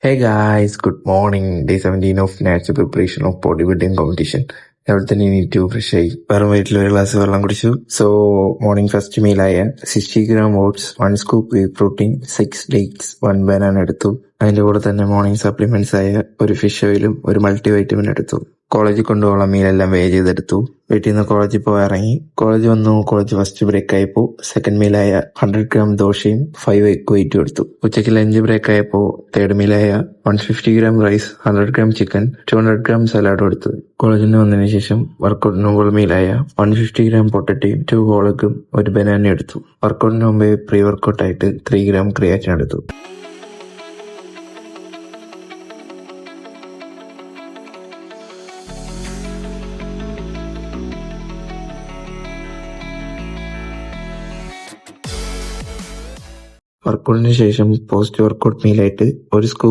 Hey guys, good morning. Day 17 of natural preparation of bodybuilding competition. രാവിലെ തന്നെ എണീറ്റു fresh ആയി വെറും വയറ്റിൽ ഒരു ഗ്ലാസ് വെള്ളം കുടിച്ചു. സോ മോർണിംഗ് ഫസ്റ്റ് മീലായ 60 gram oats, 1 scoop whey protein, 6 dates, 1 banana എടുത്തു. അതിന്റെ കൂടെ തന്നെ മോർണിംഗ് സപ്ലിമെന്റ്സ് ആയ ഒരു ഫിഷ് ഓയിലും ഒരു മൾട്ടി വൈറ്റമിൻ എടുത്തു. കോളേജിൽ കൊണ്ടുപോകാനുള്ള മീലെല്ലാം വേ ചെയ്തെടുത്തു. വീട്ടിൽ നിന്ന് കോളേജിൽ പോയി ഇറങ്ങി. കോളേജ് വന്നു. കോളേജ് ഫസ്റ്റ് ബ്രേക്ക് ആയപ്പോ സെക്കൻഡ് മീലായ 100 gram ദോശയും 5 egg വൈറ്റും എടുത്തു. ഉച്ചയ്ക്ക് ലഞ്ച് ബ്രേക്ക് ആയപ്പോ തേർഡ് മീലായ 150 gram rice, 100 gram chicken, 200 gram സലാഡും എടുത്തു. കോളേജിൽ നിന്ന് വന്നതിന് ശേഷം വർക്കൗട്ടിന് മുമ്പ് മീലായ 150 gram പൊട്ടറ്റയും 2 whole egg ഒരു ബനാന എടുത്തു. വർക്കൗട്ടിന് മുമ്പേ പ്രീ വർക്കൗട്ട് ആയിട്ട് 3 gram ക്രിയാറ്റിൻ എടുത്തു. വർക്കൗട്ടിന് ശേഷം പോസ്റ്റ് വർക്കൗട്ട് മീലായിട്ട് ഒരു സ്കൂപ്പ്